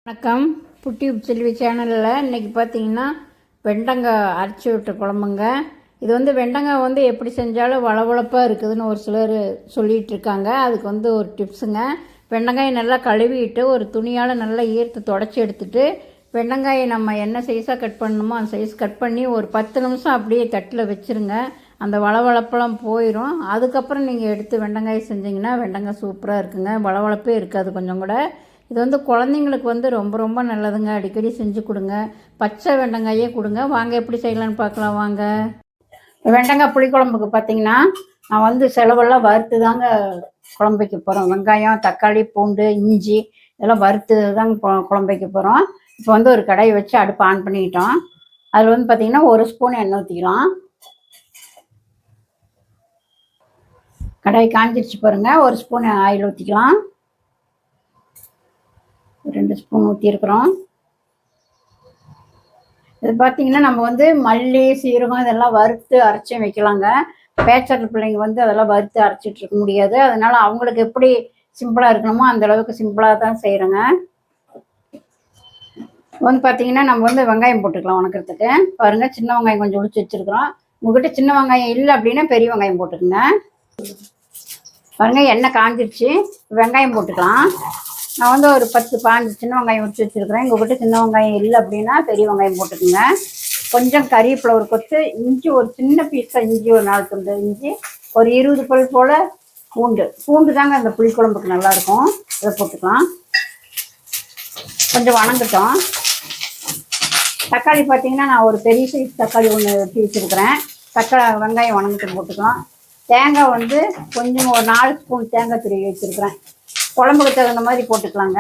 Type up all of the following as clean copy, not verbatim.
வணக்கம். புட்டியூப் செல்வி சேனலில் இன்றைக்கி பார்த்தீங்கன்னா வெண்டங்காய் அரைச்சி விட்ட குழம்புங்க. இது வெண்டங்காய் எப்படி செஞ்சாலும் வளவளப்பாக இருக்குதுன்னு ஒரு சிலர் சொல்லிகிட்டு இருக்காங்க. அதுக்கு ஒரு டிப்ஸுங்க. வெண்டங்காயை நல்லா கழுவிட்டு ஒரு துணியால் நல்லா ஈரத்தை தொடச்சி எடுத்துகிட்டு வெண்டங்காயை நம்ம என்ன சைஸாக கட் பண்ணணுமோ அந்த சைஸ் கட் பண்ணி ஒரு 10 நிமிஷம் அப்படியே தட்டில் வச்சுருங்க. அந்த வளவளப்பெல்லாம் போயிடும். அதுக்கப்புறம் நீங்கள் எடுத்து வெண்டங்காயை செஞ்சிங்கன்னா வெண்டங்காய் சூப்பராக இருக்குங்க. வளவளப்பே இருக்காது கொஞ்சம் கூட. இது குழந்தைங்களுக்கு ரொம்ப ரொம்ப நல்லதுங்க. அடிக்கடி செஞ்சு கொடுங்க. பச்சை வெண்டங்காயே கொடுங்க. வாங்க எப்படி செய்யலான்னு பார்க்கலாம் வாங்க. வெண்டங்காய் புளிக்குழம்புக்கு பார்த்தீங்கன்னா நான் செலவெல்லாம் வறுத்து தாங்க குழம்பு வைக்க போகிறோம். வெங்காயம், தக்காளி, பூண்டு, இஞ்சி இதெல்லாம் வறுத்து தாங்க குழம்பு வைக்க போகிறோம். இப்போ ஒரு கடாயை வச்சு அடுப்பு ஆன் பண்ணிக்கிட்டோம். அதில் பார்த்தீங்கன்னா 1 ஸ்பூன் எண்ணெய் ஊற்றிக்கலாம். கடாய் காஞ்சிருச்சு பாருங்கள். 1 ஸ்பூன் ஆயில் ஊற்றிக்கலாம். 2 ஸ்பூன் ஊற்றிருக்கிறோம். இது பார்த்தீங்கன்னா நம்ம மல்லி, சீரகம் இதெல்லாம் வறுத்து அரைச்சி வைக்கலாங்க. பேச்சர் பிள்ளைங்க அதெல்லாம் வறுத்து அரைச்சிட்டு இருக்க முடியாது. அதனால அவங்களுக்கு எப்படி சிம்பிளாக இருக்கணுமோ அந்த அளவுக்கு சிம்பிளாக தான் செய்கிறேங்க. பார்த்தீங்கன்னா நம்ம வெங்காயம் போட்டுக்கலாம் வணக்கிறதுக்கு. பாருங்கள், சின்ன வெங்காயம் கொஞ்சம் உளிச்சு வச்சுருக்குறோம். உங்கள்கிட்ட சின்ன வெங்காயம் இல்லை அப்படின்னா பெரிய வெங்காயம் போட்டுக்குங்க. பாருங்கள், எண்ணெய் காஞ்சிருச்சு. வெங்காயம் போட்டுக்கலாம். நான் ஒரு 10-15 சின்ன வெங்காயம் உரிச்சு வச்சுருக்கிறேன். உங்கள்கிட்ட சின்ன வெங்காயம் இல்லை அப்படின்னா பெரிய வெங்காயம் போட்டுக்குங்க. கொஞ்சம் கறிவேப்பிலை ஒரு கொத்து, இஞ்சி ஒரு சின்ன பீஸாக இஞ்சி ஒரு 4 துண்டு இஞ்சி, ஒரு 20 பல் போல் பூண்டு தாங்க அந்த புளிக்குழம்புக்கு நல்லாயிருக்கும். இதை போட்டுக்கலாம். கொஞ்சம் வணங்கட்டும். தக்காளி பார்த்தீங்கன்னா நான் ஒரு பெரிய சைஸ் தக்காளி ஒன்று வெட்டி வச்சுருக்கிறேன். வெங்காயம் வணங்கிட்டு போட்டுக்கலாம். தேங்காய் கொஞ்சம் ஒரு 4 ஸ்பூன் தேங்காய் துருவி வச்சுருக்கிறேன். குழம்புக்கு தகுந்த மாதிரி போட்டுக்கலாங்க.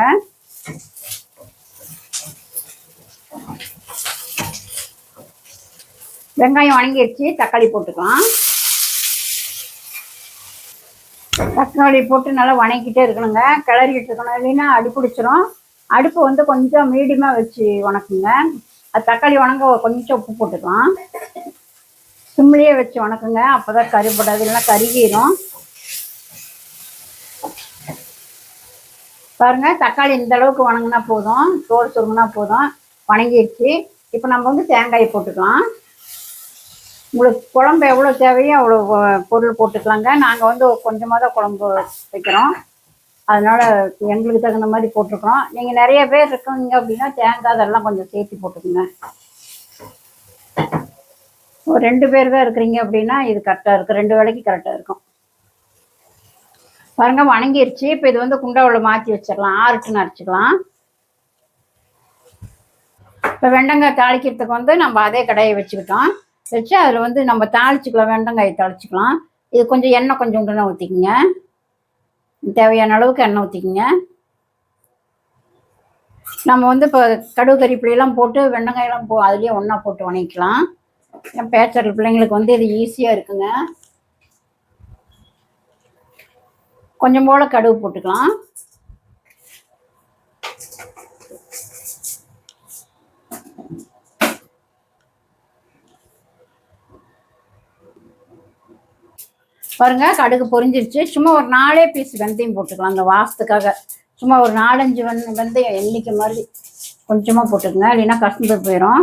வெங்காயம் வணங்கிடுச்சு. தக்காளி போட்டுக்கலாம். தக்காளி போட்டு நல்லா வணக்கிட்டே இருக்கணுங்க. கிளறிக்கிட்டு இருக்கணும், இல்லைன்னா அடி பிடிச்சிரும். அடுப்பு கொஞ்சம் மீடியமாக வச்சு வணக்குங்க. அது தக்காளி வணங்க கொஞ்சம் உப்பு போட்டுக்கலாம். சிம்லேயே வச்சு வணக்குங்க. அப்போ தான் கறிப்படாது, இல்லைன்னா கருகிரும். பாருங்க, தக்காளி இந்த அளவுக்கு வணங்கினா போதும். தோல் சுருங்கினா போதும். வணங்கிடுச்சு. இப்போ நம்ம தேங்காயை போட்டுக்கலாம். உங்களுக்கு குழம்பு எவ்வளோ தேவையோ அவ்வளோ பொருள் போட்டுக்கலாங்க. நாங்கள் கொஞ்சமாக தான் குழம்பு வைக்கிறோம். அதனால் எங்களுக்கு தகுந்த மாதிரி போட்டுருக்குறோம். நீங்கள் நிறைய பேர் இருக்கீங்க அப்படின்னா தேங்காய் அதெல்லாம் கொஞ்சம் சேர்த்து போட்டுக்கோங்க. ஒரு 2 பேர் தான் இருக்கிறீங்க அப்படின்னா இது கரெக்டாக இருக்குது. 2 வேளைக்கு கரெக்டாக இருக்கும். பாருங்க, வணங்கிருச்சு. இப்போ இது குண்டாவில் மாற்றி வச்சிடலாம். ஆறுட்டுன்னு அரைச்சிக்கலாம். இப்போ வெண்டங்காய் தாளிக்கிறதுக்கு நம்ம அதே கடாயை வச்சுக்கிட்டோம். வச்சு அதில் நம்ம தாளிச்சிக்கலாம். வெண்டங்காயை தாளிச்சிக்கலாம். இது கொஞ்சம் எண்ணெய் கொஞ்சம் உண்டுனா ஊற்றிக்கிங்க. தேவையான அளவுக்கு எண்ணெய் ஊற்றிக்கிங்க. நம்ம இப்போ கடுகு கறிப்பிலையெல்லாம் போட்டு வெண்டங்காயெல்லாம் அதுலேயே ஒன்றா போட்டு வணங்கிக்கலாம். பேச்சர் பிள்ளைங்களுக்கு இது ஈஸியாக இருக்குங்க. கொஞ்சம் போல கடுகு போட்டுக்கலாம். பாருங்க, கடுகு பொரிஞ்சிருச்சு. சும்மா ஒரு 4 பீஸ் வெந்தயம் போட்டுக்கலாம். அந்த வாசத்துக்காக சும்மா ஒரு 4-5 வெந்தயம் எண்ணிக்கை மாதிரி கொஞ்சமாக போட்டுக்கோங்க, இல்லைன்னா கசந்து போயிடும்.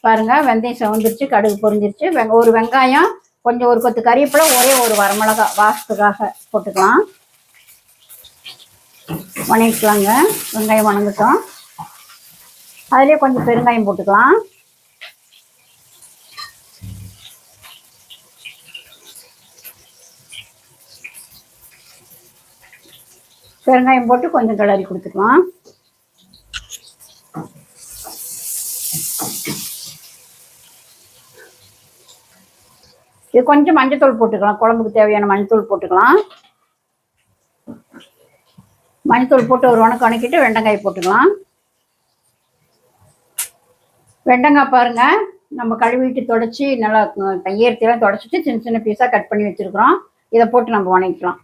பாருங்க, வெந்தயம் செவந்துருச்சு, கடுகு பொரிஞ்சிருச்சு. ஒரு வெங்காயம், கொஞ்சம் ஒரு கொத்து கறிவேப்பிலை, ஒரே ஒரு வரமிளகா வாசத்துக்காக போட்டுக்கலாம். வணங்கிக்கலாங்க. வெங்காயம் வணங்கட்டும். அதுலேயே கொஞ்சம் பெருங்காயம் போட்டுக்கலாம். பெருங்காயம் போட்டு கொஞ்சம் கிளறி கொடுத்துக்கலாம். இது கொஞ்சம் மஞ்சத்தூள் போட்டுக்கலாம். குழம்புக்கு தேவையான மஞ்சத்தூள் போட்டுக்கலாம். மஞ்சத்தூள் போட்டு ஒரு வணக்கிட்டு வெண்டங்காய் போட்டுக்கலாம். வெண்டங்காய் பாருங்க, நம்ம கழுவிட்டு தொடச்சி நல்லா ஈரத்தையெல்லாம் தொடச்சிட்டு சின்ன சின்ன பீஸாக கட் பண்ணி வச்சுருக்குறோம். இதை போட்டு நம்ம வணக்கிக்கலாம்.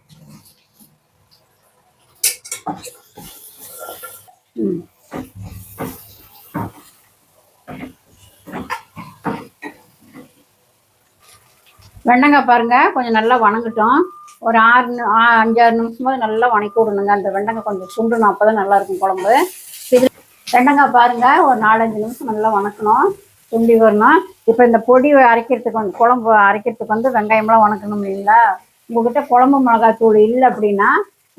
வெண்டங்காய் பாருங்க கொஞ்சம் நல்லா வணங்கட்டும். ஒரு 5-6 நிமிஷமாவது நல்லா வணக்கி விடணுங்க. அந்த வெண்டங்காய் கொஞ்சம் சுண்டணும், அப்போ தான் நல்லாயிருக்கும் குழம்பு. இது வெண்டைக்காய் பாருங்கள் ஒரு 4-5 நிமிஷம் நல்லா வணக்கணும், சுண்டி வரணும். இப்போ இந்த பொடி அரைக்கிறதுக்கு வந்து குழம்பு அரைக்கிறதுக்கு வந்து வெங்காயம்லாம் வணக்கணும் இல்லைங்களா? உங்கள்கிட்ட குழம்பு மிளகாத்தூள் இல்லை அப்படின்னா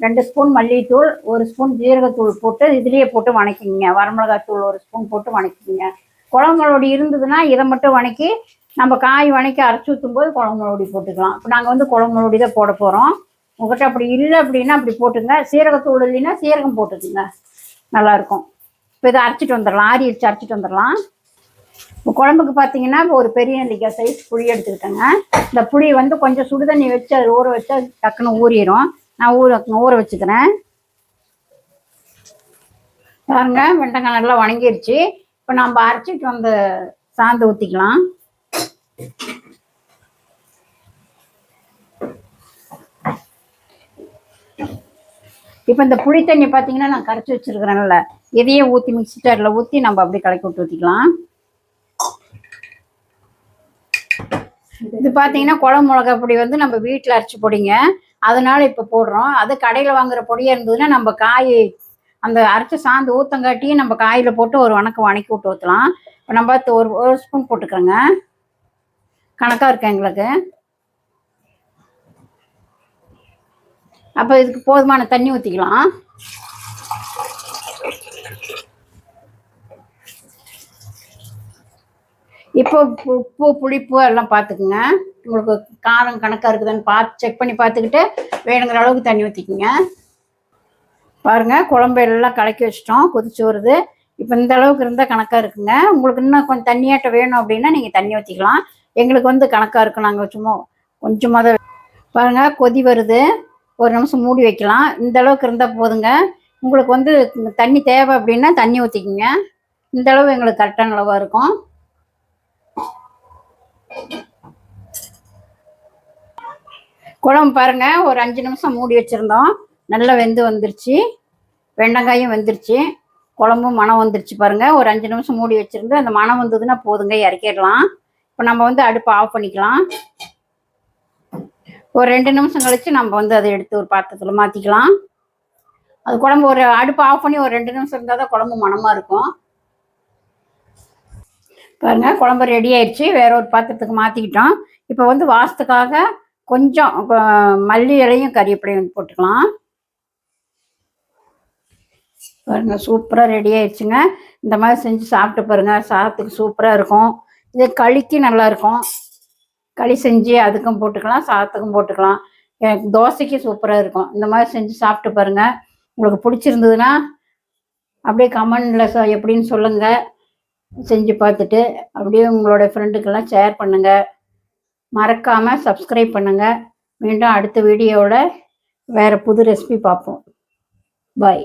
2 ஸ்பூன் மல்லித்தூள், 1 ஸ்பூன் ஜீரகத்தூள் போட்டு இதுலேயே போட்டு வணக்கிங்க. வரமிளகாத்தூள் 1 ஸ்பூன் போட்டு வணக்கிங்க. குழம்பு மிளகுடி இருந்ததுன்னா இதை மட்டும் வணக்கி நம்ம காய் வணக்கி அரைச்சி ஊற்றும் போது குழம்பு மிளகுடி போட்டுக்கலாம். இப்போ நாங்கள் வந்து குழம்பு மிளகுடி தான் போட போகிறோம். உங்கள்கிட்ட அப்படி இல்லை அப்படின்னா அப்படி போட்டுங்க. சீரகத்தூள் இல்லைன்னா சீரகம் போட்டுக்குங்க, நல்லாயிருக்கும். இப்போ இதை அரைச்சிட்டு வந்துடலாம், ஆரி வச்சு அரைச்சிட்டு வந்துடலாம். இப்போ குழம்புக்கு பார்த்தீங்கன்னா இப்போ ஒரு பெரிய நெல்லிக்காய் சைஸ் புளி எடுத்துக்கிட்டேங்க. இந்த புளி வந்து கொஞ்சம் சுடுதண்ணி வச்சு அது ஊற வச்சு அது டக்குன்னு ஊறிடும். நான் ஊற வச்சுக்கிறேன். பாருங்க வெண்டைக்காய் நல்லா வணங்கிடுச்சு. இப்போ நம்ம அரைச்சிட்டு வந்து சாந்து ஊற்றிக்கலாம். இப்போ இந்த புளி தண்ணி பார்த்தீங்கன்னா நான் கரைச்சி வச்சுருக்கிறேன்ல, இதையே ஊற்றி மிக்ஸி ஜாரில் ஊற்றி நம்ம அப்படியே கலக்கி விட்டு ஊற்றிக்கலாம். இது பார்த்தீங்கன்னா குழம்பு மிளகா பொடி வந்து நம்ம வீட்டில் அரைச்சி பொடிங்க, அதனால இப்போ போடுறோம். அது கடையில் வாங்குகிற பொடியாக இருந்ததுன்னா நம்ம காய் அந்த அரைச்சி சாந்து ஊற்றங்காட்டியும் நம்ம காயில் போட்டு ஒரு வணக்கி விட்டு ஊற்றலாம். இப்போ நம்ம ஒரு ஸ்பூன் போட்டுக்கிறோங்க, கணக்காக இருக்கு எங்களுக்கு. அப்போ இதுக்கு போதுமான தண்ணி ஊற்றிக்கலாம். இப்போ உப்பு புளிப்பு எல்லாம் பார்த்துக்குங்க. உங்களுக்கு காரம் கணக்காக இருக்குதுன்னு செக் பண்ணி பார்த்துக்கிட்டு வேணுங்கிற அளவுக்கு தண்ணி ஊற்றிக்குங்க. பாருங்கள் குழம்பு எல்லாம் கலக்கி வச்சிட்டோம், கொதிச்சு வருது. இப்போ இந்த அளவுக்கு இருந்தால் கணக்காக இருக்குங்க. உங்களுக்கு இன்னும் கொஞ்சம் தண்ணியாட்ட வேணும் அப்படின்னா நீங்கள் தண்ணி ஊற்றிக்கலாம். எங்களுக்கு வந்து கணக்காக இருக்கும், நாங்கள் சும்மா கொஞ்சமாக தான். பாருங்கள் கொதி வருது, ஒரு நிமிஷம் மூடி வைக்கலாம். இந்த அளவுக்கு இருந்தால் போதுங்க. உங்களுக்கு வந்து தண்ணி தேவை அப்படின்னா தண்ணி ஊற்றிக்கிங்க. இந்த அளவு எங்களுக்கு கரெக்டான அளவாக இருக்கும். குழம்பு பாருங்கள் ஒரு 5 நிமிஷம் மூடி வச்சுருந்தோம், நல்லா வெந்து வந்துருச்சு. வெண்டைக்காயும் வெந்துருச்சு, குழம்பும் மணம் வந்துருச்சு. பாருங்கள் ஒரு 5 நிமிஷம் மூடி வச்சுருந்து அந்த மணம் வந்ததுன்னா போதுங்க, இறக்கிடலாம். இப்போ நம்ம வந்து அடுப்பை ஆஃப் பண்ணிக்கலாம். ஒரு 2 நிமிஷம் கழித்து நம்ம வந்து அதை எடுத்து ஒரு பாத்திரத்தில் மாற்றிக்கலாம். அது குழம்பு ஒரு அடுப்பை ஆஃப் பண்ணி ஒரு 2 நிமிஷம் இருந்தால் தான் குழம்பு மணமாக இருக்கும். பாருங்கள் குழம்பு ரெடி ஆயிடுச்சு, வேற ஒரு பாத்திரத்துக்கு மாற்றிக்கிட்டோம். இப்போ வந்து வாசத்துக்காக கொஞ்சம் மல்லி இலையும் கறிவேப்பிலையும் போட்டுக்கலாம். பாருங்க சூப்பராக ரெடி ஆயிடுச்சுங்க. இந்த மாதிரி செஞ்சு சாப்பிட்டு பாருங்கள், சாதத்துக்கு சூப்பராக இருக்கும். இது களிக்கு நல்லாயிருக்கும், களி செஞ்சு அதுக்கும் போட்டுக்கலாம், சாதத்துக்கும் போட்டுக்கலாம். எனக்கு தோசைக்கு சூப்பராக இருக்கும். இந்த மாதிரி செஞ்சு சாப்பிட்டு பாருங்கள். உங்களுக்கு பிடிச்சிருந்ததுன்னா அப்படியே கமெண்டில் எப்படின்னு சொல்லுங்கள். செஞ்சு பார்த்துட்டு அப்படியே உங்களோட ஃப்ரெண்டுக்கெல்லாம் ஷேர் பண்ணுங்கள். மறக்காமல் சப்ஸ்கிரைப் பண்ணுங்கள். மீண்டும் அடுத்த வீடியோவில் வேறு புது ரெசிபி பார்ப்போம். பாய்.